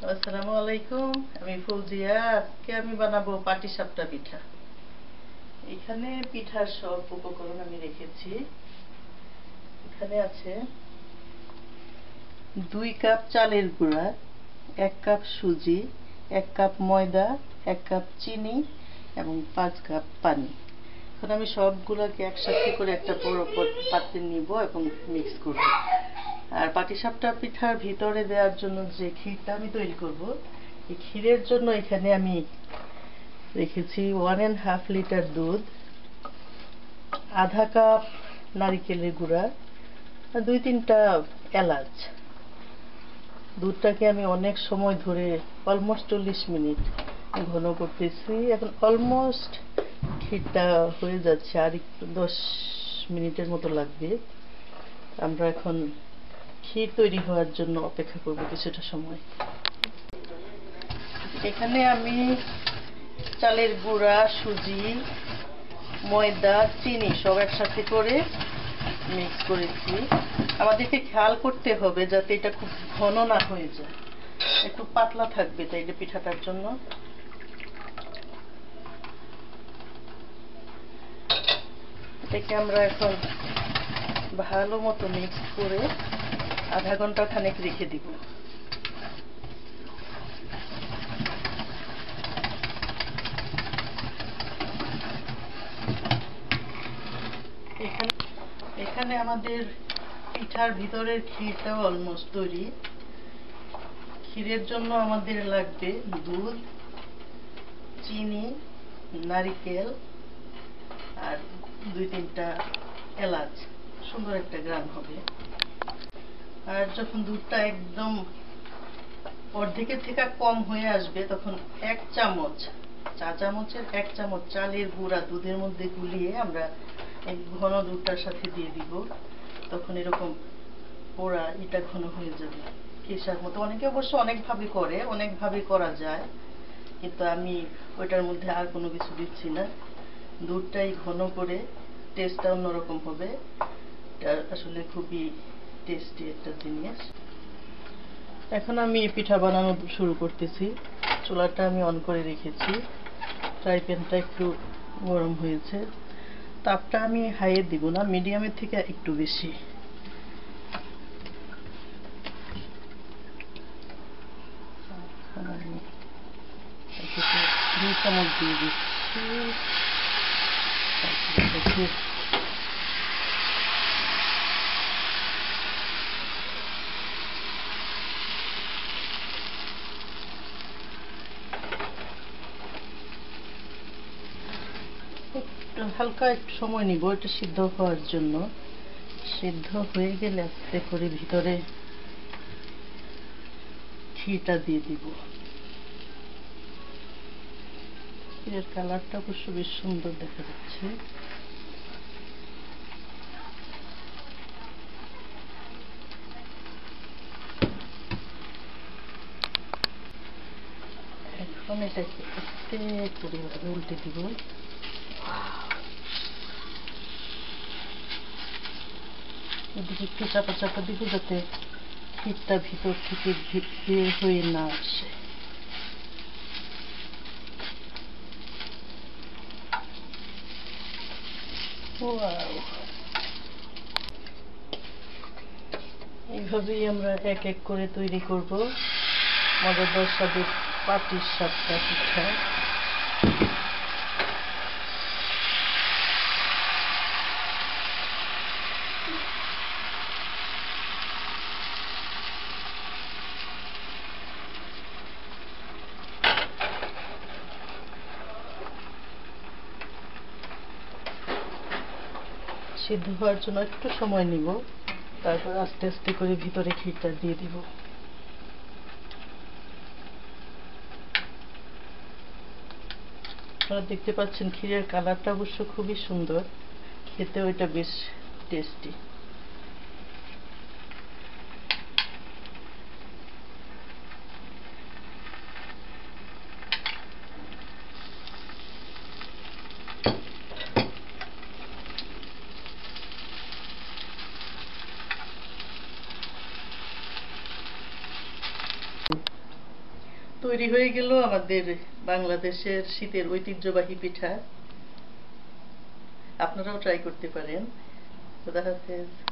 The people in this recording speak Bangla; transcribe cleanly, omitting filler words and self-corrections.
আসসালামু আলাইকুম। আমি ফুলজিয়া। আজকে আমি বানাবো পাটিসাপটা পিঠা। এখানে পিঠার সব উপকরণ আমি রেখেছি। এখানে আছে 2 কাপ চালের গুঁড়া, 1 কাপ সুজি, 1 কাপ ময়দা, 1 কাপ চিনি এবং 5 কাপ পানি। এখন আমি সবগুলোকে একসাথে করে একটা বড় পাত্রে নিব এবং মিক্স করব। আর পাটিসাপটা পিঠার ভিতরে দেওয়ার জন্য যে ক্ষীরটা আমি তৈরি করব, এই ক্ষীরের জন্য এখানে আমি রেখেছি 1.5 লিটার দুধ, আধা কাপ নারকেলের গুঁড়া আর 2-3টা এলাচ। দুধটাকে আমি অনেক সময় ধরে অলমোস্ট 40 মিনিট ঘন করতেছি। এখন অলমোস্ট ক্ষীরটা হয়ে যাচ্ছে, আর 10 মিনিটের মতো লাগবে। আমরা এখন ক্ষীর তৈরি হওয়ার জন্য অপেক্ষা করব কিছুটা সময়। এখানে আমি চালের গুঁড়া, সুজি, ময়দা, চিনি সব একসাথে করে মিক্স করেছি। আমাদেরকে খেয়াল করতে হবে যাতে এটা খুব ঘন না হয়ে যায়, একটু পাতলা থাকবে তাই এটা পিঠাটার জন্য। এটাকে আমরা এখন ভালো মতো মিক্স করে আধা ঘন্টা খানেক রেখে দিব। এখানে আমাদের পিঠার ভিতরের ক্ষীরটাও অলমোস্ট তৈরি। ক্ষীরের জন্য আমাদের লাগবে দুধ, চিনি, নারকেল আর 2-3টা এলাচ। সুন্দর একটা গ্রান হবে। আর যখন দুধটা একদম অর্ধেকের থেকে কম হয়ে আসবে তখন 1 চামচ, চা চামচের 1 চামচ চালের গুঁড়া দুধের মধ্যে গুলিয়ে আমরা এই ঘন দুধটার সাথে দিয়ে দিব। তখন এরকম পোড়া এটা ঘন হয়ে যাবে, কেশার মতো। অনেকে অবশ্য অনেকভাবে করে, অনেকভাবে করা যায়, কিন্তু আমি ওইটার মধ্যে আর কোনো কিছু দিচ্ছি না। দুধটাই ঘন করে টেস্টটা অন্যরকম হবে। এটা আসলে খুবই টেস্টি একটা জিনিস। এখন আমি পিঠা বানানো শুরু করতেছি। চুলাটা আমি অন করে রেখেছি। ফ্রাই প্যানটা একটু গরম হয়েছে। তাপটা আমি হাইয়ে দিব না, মিডিয়ামের থেকে একটু বেশি। আমি 2 চামচ দিয়ে দিচ্ছি। একটু হালকা একটু সময় নিব এটা সিদ্ধ হওয়ার জন্য। সিদ্ধ হয়ে গেলে আস্তে করে ভিতরে ঘিটা দিয়ে দিব। এর কালারটা অবশ্য বেশ সুন্দর দেখা যাচ্ছে। এখন এটাকে আস্তে করে উল্টে দিব। এদিকে একটু চাপা চাপা দিব যাতে ক্ষীরটা ভিতর থেকে বের হয়ে না আসে। এইভাবেই আমরা এক এক করে তৈরি করব মজাদার স্বাদের পাটিসাপটা পিঠা। সিদ্ধ হওয়ার জন্য একটু সময় নিব, তারপর আস্তে আস্তে করে ভিতরে ক্ষীরটা দিয়ে দিব। আপনারা দেখতে পাচ্ছেন ক্ষীরের কালারটা অবশ্য খুবই সুন্দর, খেতেও এটা বেশ টেস্টি। তৈরি হয়ে গেল আমাদের বাংলাদেশের শীতের ঐতিহ্যবাহী পিঠা। আপনারাও ট্রাই করতে পারেন। খোদা হাফেজ।